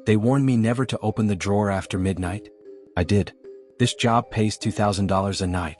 They warned me never to open the drawer after midnight. I did. This job pays $2,000 a night.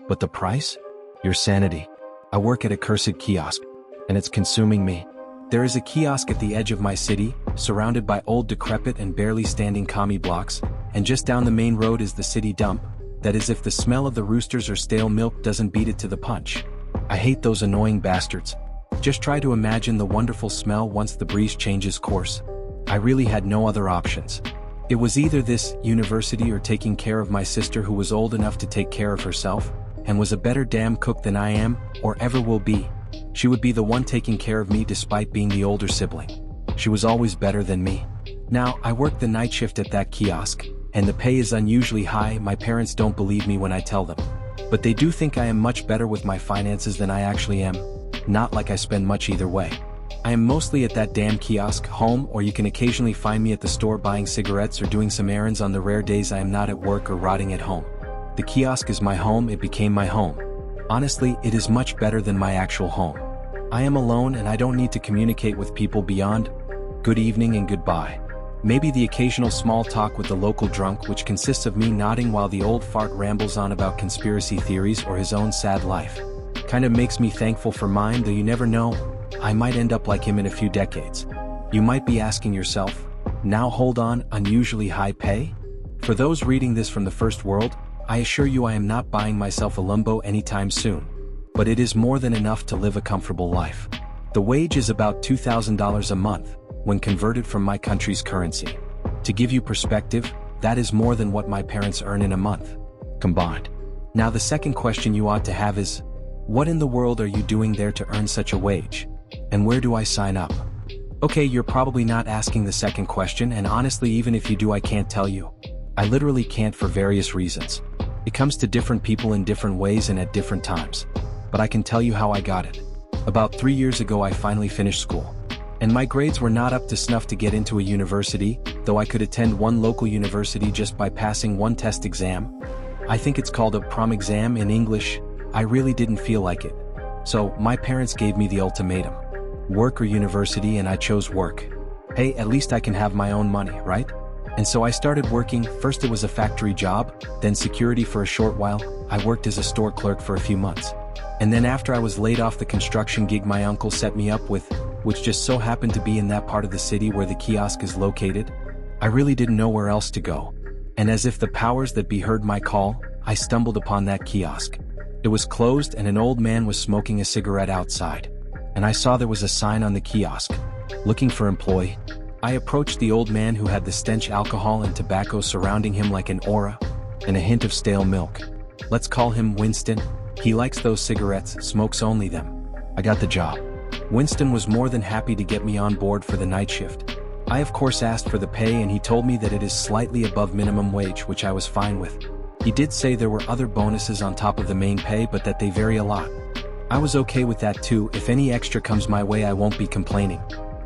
But the price? Your sanity. I work at a cursed kiosk, and it's consuming me. There is a kiosk at the edge of my city, surrounded by old decrepit and barely standing commie blocks, and just down the main road is the city dump. That is if the smell of the roosters or stale milk doesn't beat it to the punch. I hate those annoying bastards. Just try to imagine the wonderful smell once the breeze changes course. I really had no other options. It was either this university or taking care of my sister, who was old enough to take care of herself, and was a better damn cook than I am, or ever will be. She would be the one taking care of me despite being the older sibling. She was always better than me. Now, I work the night shift at that kiosk, and the pay is unusually high. My parents don't believe me when I tell them. But they do think I am much better with my finances than I actually am. Not like I spend much either way. I am mostly at that damn kiosk, home, or you can occasionally find me at the store buying cigarettes or doing some errands on the rare days I am not at work or rotting at home. The kiosk is my home. It became my home. Honestly, it is much better than my actual home. I am alone and I don't need to communicate with people beyond good evening and goodbye. Maybe the occasional small talk with the local drunk, which consists of me nodding while the old fart rambles on about conspiracy theories or his own sad life. Kinda makes me thankful for mine, though you never know. I might end up like him in a few decades. You might be asking yourself, now hold on, unusually high pay? For those reading this from the first world, I assure you I am not buying myself a Lumbo anytime soon. But it is more than enough to live a comfortable life. The wage is about $2,000 a month, when converted from my country's currency. To give you perspective, that is more than what my parents earn in a month, combined. Now the second question you ought to have is, what in the world are you doing there to earn such a wage? And where do I sign up? Okay, you're probably not asking the second question, and honestly, even if you do, I can't tell you. I literally can't, for various reasons. It comes to different people in different ways and at different times. But I can tell you how I got it. About 3 years ago I finally finished school. And my grades were not up to snuff to get into a university, though I could attend one local university just by passing one test exam. I think it's called a prom exam in English. I really didn't feel like it. So, my parents gave me the ultimatum. Work or university, and I chose work. Hey, at least I can have my own money, right? And so I started working. First it was a factory job, then security for a short while. I worked as a store clerk for a few months. And then after I was laid off the construction gig my uncle set me up with, which just so happened to be in that part of the city where the kiosk is located, I really didn't know where else to go. And as if the powers that be heard my call, I stumbled upon that kiosk. It was closed and an old man was smoking a cigarette outside. And I saw there was a sign on the kiosk, looking for employee. I approached the old man, who had the stench alcohol and tobacco surrounding him like an aura, and a hint of stale milk. Let's call him Winston. He likes those cigarettes, smokes only them. I got the job. Winston was more than happy to get me on board for the night shift. I of course asked for the pay, and he told me that it is slightly above minimum wage, which I was fine with. He did say there were other bonuses on top of the main pay, but that they vary a lot. I was okay with that too. If any extra comes my way, I won't be complaining.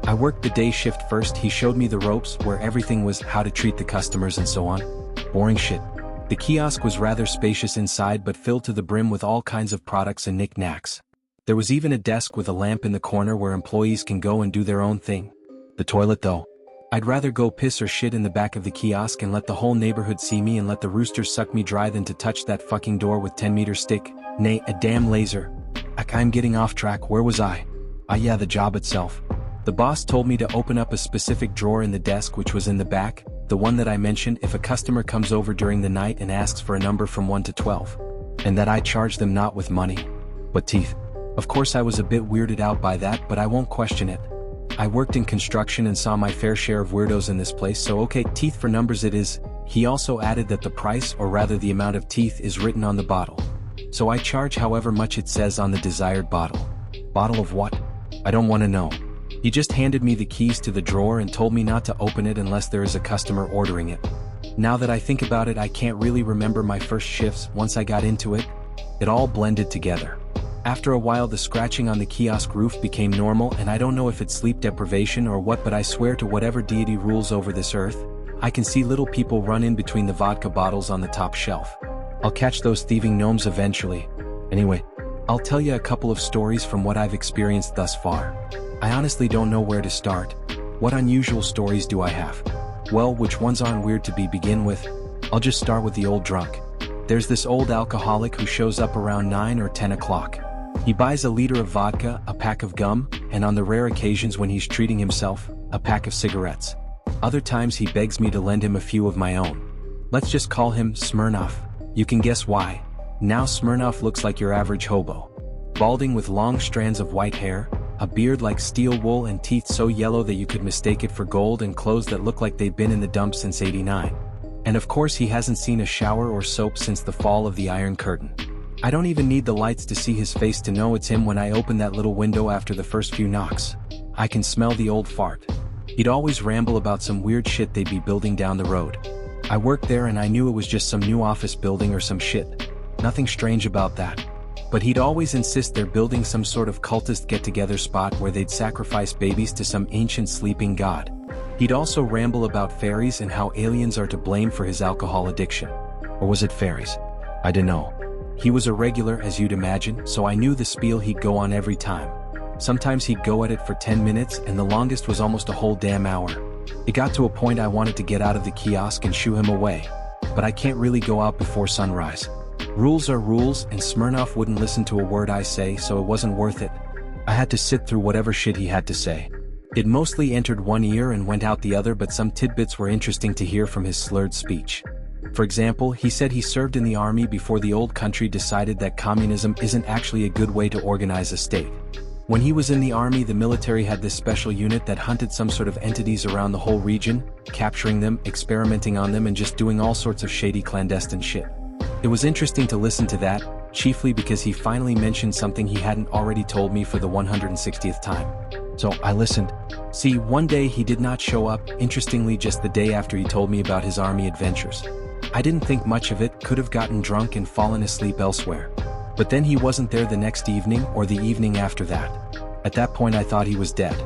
I worked the day shift first. He showed me the ropes, where everything was, how to treat the customers and so on. Boring shit. The kiosk was rather spacious inside, but filled to the brim with all kinds of products and knickknacks. There was even a desk with a lamp in the corner where employees can go and do their own thing. The toilet though. I'd rather go piss or shit in the back of the kiosk and let the whole neighborhood see me and let the roosters suck me dry than to touch that fucking door with 10-meter stick. Nay, a damn laser. I'm getting off track. Where was I? Yeah, the job itself. The boss told me to open up a specific drawer in the desk, which was in the back, the one that I mentioned, if a customer comes over during the night and asks for a number from 1 to 12. And that I charge them not with money, but teeth. Of course I was a bit weirded out by that, but I won't question it. I worked in construction and saw my fair share of weirdos in this place, so okay, teeth for numbers it is. He also added that the price, or rather the amount of teeth, is written on the bottle. So I charge however much it says on the desired bottle. Bottle of what? I don't want to know. He just handed me the keys to the drawer and told me not to open it unless there is a customer ordering it. Now that I think about it, I can't really remember my first shifts. Once I got into it, it all blended together. After a while the scratching on the kiosk roof became normal, and I don't know if it's sleep deprivation or what, but I swear to whatever deity rules over this earth, I can see little people run in between the vodka bottles on the top shelf. I'll catch those thieving gnomes eventually. Anyway, I'll tell you a couple of stories from what I've experienced thus far. I honestly don't know where to start. What unusual stories do I have? Well, which ones aren't weird to begin with? I'll just start with the old drunk. There's this old alcoholic who shows up around 9 or 10 o'clock. He buys a liter of vodka, a pack of gum, and on the rare occasions when he's treating himself, a pack of cigarettes. Other times he begs me to lend him a few of my own. Let's just call him Smirnoff. You can guess why. Now Smirnoff looks like your average hobo. Balding with long strands of white hair, a beard like steel wool and teeth so yellow that you could mistake it for gold and clothes that look like they've been in the dump since '89. And of course he hasn't seen a shower or soap since the fall of the Iron Curtain. I don't even need the lights to see his face to know it's him when I open that little window after the first few knocks. I can smell the old fart. He'd always ramble about some weird shit they'd be building down the road. I worked there and I knew it was just some new office building or some shit. Nothing strange about that. But he'd always insist they're building some sort of cultist get-together spot where they'd sacrifice babies to some ancient sleeping god. He'd also ramble about fairies and how aliens are to blame for his alcohol addiction. Or was it fairies? I don't know. He was a regular, as you'd imagine, so I knew the spiel he'd go on every time. Sometimes he'd go at it for 10 minutes and the longest was almost a whole damn hour. It got to a point I wanted to get out of the kiosk and shoo him away. But I can't really go out before sunrise. Rules are rules, and Smirnoff wouldn't listen to a word I say, so it wasn't worth it. I had to sit through whatever shit he had to say. It mostly entered one ear and went out the other, but some tidbits were interesting to hear from his slurred speech. For example, he said he served in the army before the old country decided that communism isn't actually a good way to organize a state. When he was in the army, the military had this special unit that hunted some sort of entities around the whole region, capturing them, experimenting on them, and just doing all sorts of shady clandestine shit. It was interesting to listen to that, chiefly because he finally mentioned something he hadn't already told me for the 160th time. So I listened. See, one day he did not show up, interestingly just the day after he told me about his army adventures. I didn't think much of it, could have gotten drunk and fallen asleep elsewhere. But then he wasn't there the next evening or the evening after that. At that point I thought he was dead.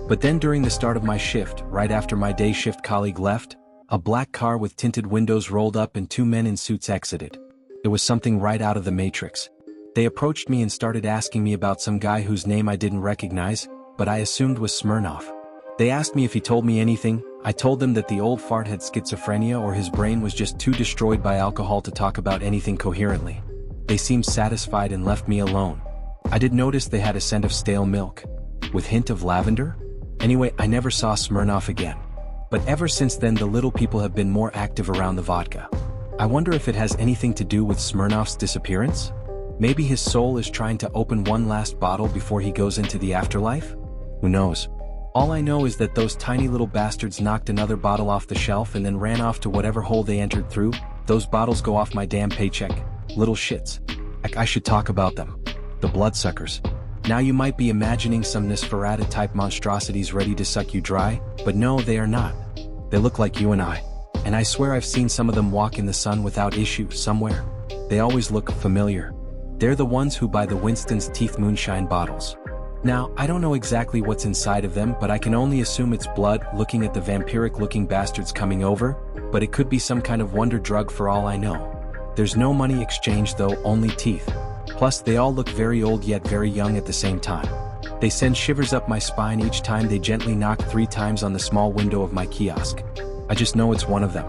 But then during the start of my shift, right after my day shift colleague left, a black car with tinted windows rolled up and two men in suits exited. It was something right out of the Matrix. They approached me and started asking me about some guy whose name I didn't recognize, but I assumed was Smirnoff. They asked me if he told me anything. I told them that the old fart had schizophrenia or his brain was just too destroyed by alcohol to talk about anything coherently. They seemed satisfied and left me alone. I did notice they had a scent of stale milk, with hint of lavender. Anyway, I never saw Smirnoff again. But ever since then the little people have been more active around the vodka. I wonder if it has anything to do with Smirnoff's disappearance? Maybe his soul is trying to open one last bottle before he goes into the afterlife? Who knows? All I know is that those tiny little bastards knocked another bottle off the shelf and then ran off to whatever hole they entered through. Those bottles go off my damn paycheck. Little shits. I should talk about them. The bloodsuckers. Now you might be imagining some Nosferatu-type monstrosities ready to suck you dry, but no, they are not. They look like you and I. And I swear I've seen some of them walk in the sun without issue somewhere. They always look familiar. They're the ones who buy the Winston's Teeth moonshine bottles. Now, I don't know exactly what's inside of them, but I can only assume it's blood, looking at the vampiric-looking bastards coming over, but it could be some kind of wonder drug for all I know. There's no money exchanged though, only teeth. Plus, they all look very old yet very young at the same time. They send shivers up my spine each time they gently knock 3 times on the small window of my kiosk. I just know it's one of them.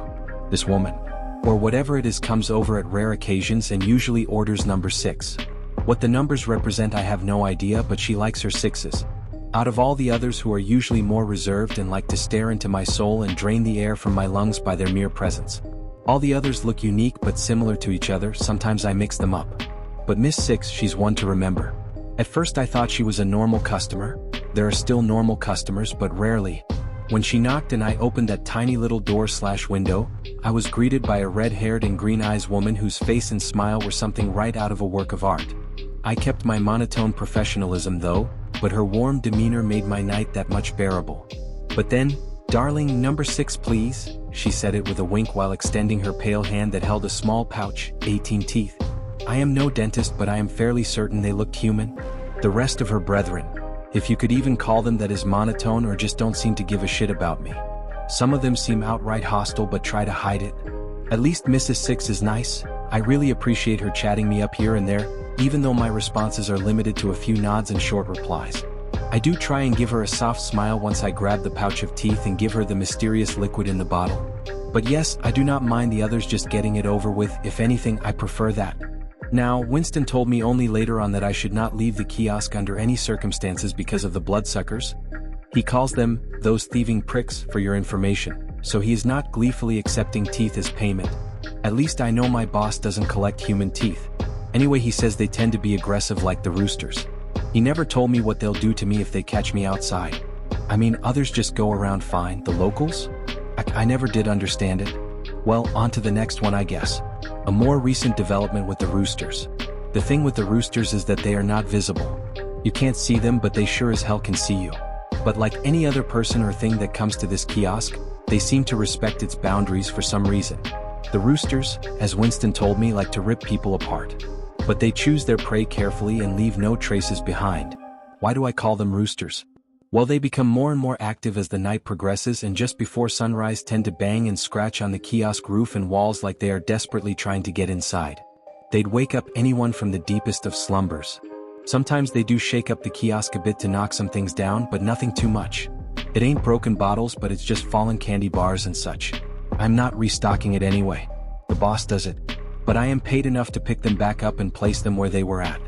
This woman. Or whatever it is comes over at rare occasions and usually orders number 6. What the numbers represent I have no idea, but she likes her 6s. Out of all the others who are usually more reserved and like to stare into my soul and drain the air from my lungs by their mere presence. All the others look unique but similar to each other, sometimes I mix them up. But Miss 6, she's one to remember. At first I thought she was a normal customer. There are still normal customers, but rarely. When she knocked and I opened that tiny little door/window, I was greeted by a red-haired and green-eyed woman whose face and smile were something right out of a work of art. I kept my monotone professionalism though, but her warm demeanor made my night that much bearable. But then, "Darling, number 6 please," she said it with a wink while extending her pale hand that held a small pouch, 18 teeth. I am no dentist, but I am fairly certain they looked human. The rest of her brethren, if you could even call them, that is monotone or just don't seem to give a shit about me. Some of them seem outright hostile but try to hide it. At least Mrs. 6 is nice. I really appreciate her chatting me up here and there, even though my responses are limited to a few nods and short replies. I do try and give her a soft smile once I grab the pouch of teeth and give her the mysterious liquid in the bottle. But yes, I do not mind the others just getting it over with. If anything, I prefer that. Now, Winston told me only later on that I should not leave the kiosk under any circumstances because of the bloodsuckers. He calls them, those thieving pricks, for your information, so he is not gleefully accepting teeth as payment. At least I know my boss doesn't collect human teeth. Anyway, he says they tend to be aggressive like the roosters. He never told me what they'll do to me if they catch me outside. I mean, others just go around fine. The locals? I never did understand it. Well, on to the next one, I guess. A more recent development with the roosters. The thing with the roosters is that they are not visible. You can't see them, but they sure as hell can see you. But like any other person or thing that comes to this kiosk, they seem to respect its boundaries for some reason. The roosters, as Winston told me, like to rip people apart. But they choose their prey carefully and leave no traces behind. Why do I call them roosters? Well, they become more and more active as the night progresses, and just before sunrise tend to bang and scratch on the kiosk roof and walls like they are desperately trying to get inside. They'd wake up anyone from the deepest of slumbers. Sometimes they do shake up the kiosk a bit to knock some things down, but nothing too much. It ain't broken bottles, but it's just fallen candy bars and such. I'm not restocking it anyway. The boss does it. But I am paid enough to pick them back up and place them where they were at.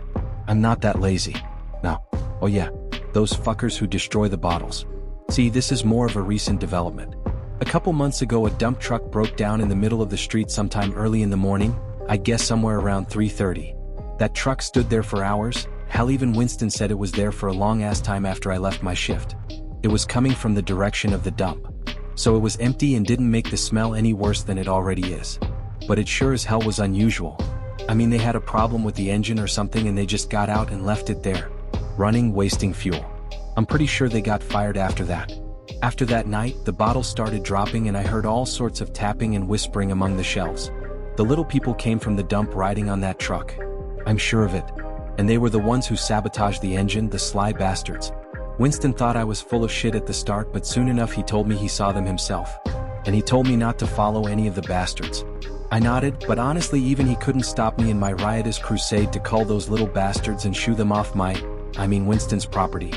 I'm not that lazy. No. Oh yeah, those fuckers who destroy the bottles. See, this is more of a recent development. A couple months ago, a dump truck broke down in the middle of the street sometime early in the morning, I guess somewhere around 3:30. That truck stood there for hours. Hell, even Winston said it was there for a long-ass time after I left my shift. It was coming from the direction of the dump. So it was empty and didn't make the smell any worse than it already is. But it sure as hell was unusual. I mean, they had a problem with the engine or something and they just got out and left it there, running, wasting fuel. I'm pretty sure they got fired after that. After that night, the bottles started dropping and I heard all sorts of tapping and whispering among the shelves. The little people came from the dump riding on that truck. I'm sure of it. And they were the ones who sabotaged the engine, the sly bastards. Winston thought I was full of shit at the start, but soon enough he told me he saw them himself. And he told me not to follow any of the bastards. I nodded, but honestly even he couldn't stop me in my riotous crusade to cull those little bastards and shoo them off Winston's property.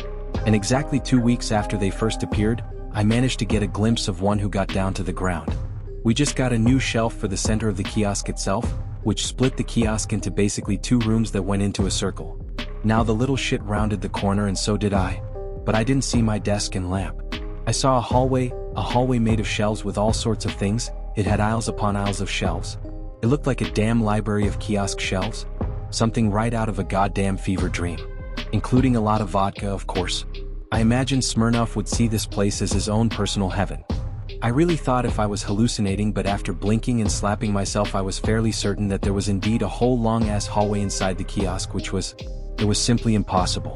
And exactly 2 weeks after they first appeared, I managed to get a glimpse of one who got down to the ground. We just got a new shelf for the center of the kiosk itself, which split the kiosk into basically 2 rooms that went into a circle. Now the little shit rounded the corner and so did I. But I didn't see my desk and lamp. I saw a hallway made of shelves with all sorts of things. It had aisles upon aisles of shelves. It looked like a damn library of kiosk shelves. Something right out of a goddamn fever dream. Including a lot of vodka, of course. I imagined Smirnoff would see this place as his own personal heaven. I really thought if I was hallucinating, but after blinking and slapping myself I was fairly certain that there was indeed a whole long-ass hallway inside the kiosk, it was simply impossible.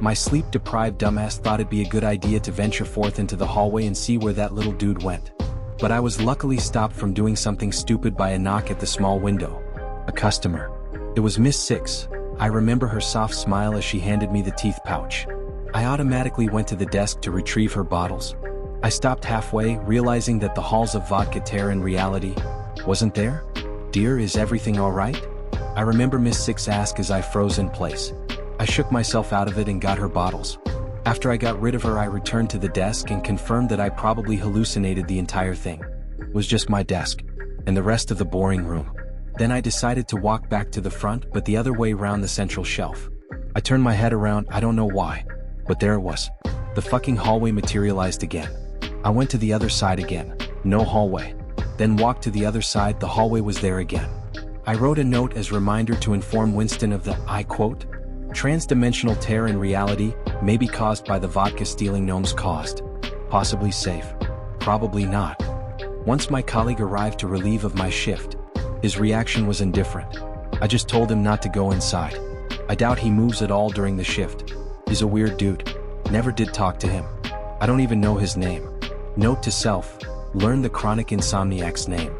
My sleep-deprived dumbass thought it'd be a good idea to venture forth into the hallway and see where that little dude went. But I was luckily stopped from doing something stupid by a knock at the small window. A customer. It was Miss Six. I remember her soft smile as she handed me the teeth pouch. I automatically went to the desk to retrieve her bottles. I stopped halfway, realizing that the halls of vodka tear in reality wasn't there. Dear, is everything all right? I remember Miss Six asked as I froze in place. I shook myself out of it and got her bottles. After I got rid of her, I returned to the desk and confirmed that I probably hallucinated the entire thing. It was just my desk, and the rest of the boring room. Then I decided to walk back to the front, but the other way round the central shelf. I turned my head around, I don't know why, but there it was. The fucking hallway materialized again. I went to the other side again. No hallway. Then walked to the other side, the hallway was there again. I wrote a note as reminder to inform Winston of the, I quote, trans-dimensional tear in reality, may be caused by the vodka stealing gnomes caused. Possibly safe. Probably not. Once my colleague arrived to relieve of my shift, his reaction was indifferent. I just told him not to go inside. I doubt he moves at all during the shift. He's a weird dude. Never did talk to him. I don't even know his name. Note to self, learn the chronic insomniac's name.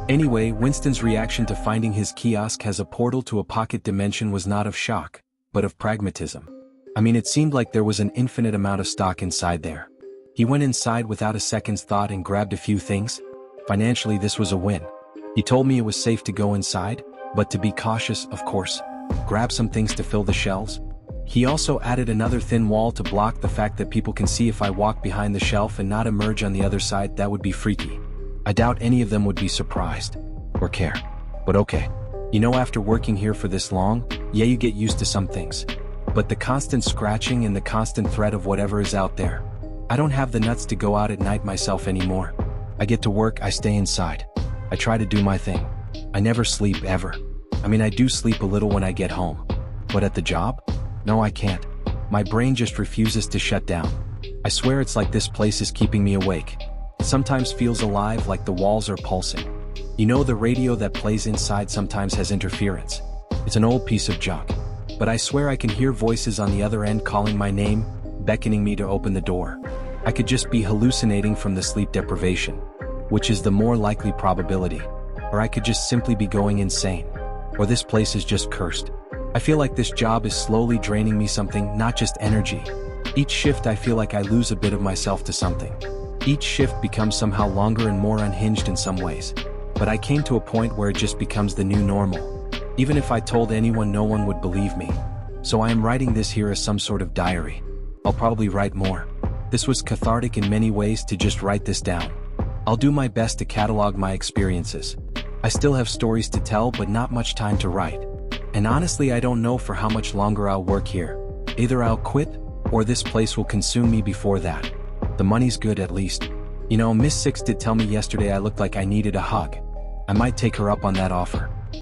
Anyway, Winston's reaction to finding his kiosk as a portal to a pocket dimension was not of shock, but of pragmatism. I mean, it seemed like there was an infinite amount of stock inside there. He went inside without a second's thought and grabbed a few things. Financially, this was a win. He told me it was safe to go inside, but to be cautious, of course. Grab some things to fill the shelves. He also added another thin wall to block the fact that people can see if I walk behind the shelf and not emerge on the other side. That would be freaky. I doubt any of them would be surprised. Or care. But okay. You know, after working here for this long, yeah, you get used to some things. But the constant scratching and the constant threat of whatever is out there. I don't have the nuts to go out at night myself anymore. I get to work, I stay inside. I try to do my thing. I never sleep ever. I mean, I do sleep a little when I get home. But at the job? No, I can't. My brain just refuses to shut down. I swear it's like this place is keeping me awake. It sometimes feels alive, like the walls are pulsing. You know, the radio that plays inside sometimes has interference. It's an old piece of junk. But I swear I can hear voices on the other end calling my name, beckoning me to open the door. I could just be hallucinating from the sleep deprivation, which is the more likely probability. Or I could just simply be going insane. Or this place is just cursed. I feel like this job is slowly draining me something, not just energy. Each shift I feel like I lose a bit of myself to something. Each shift becomes somehow longer and more unhinged in some ways. But I came to a point where it just becomes the new normal. Even if I told anyone, no one would believe me. So I am writing this here as some sort of diary. I'll probably write more. This was cathartic in many ways to just write this down. I'll do my best to catalog my experiences. I still have stories to tell, but not much time to write. And honestly, I don't know for how much longer I'll work here. Either I'll quit, or this place will consume me before that. The money's good at least. You know, Miss Six did tell me yesterday I looked like I needed a hug. I might take her up on that offer.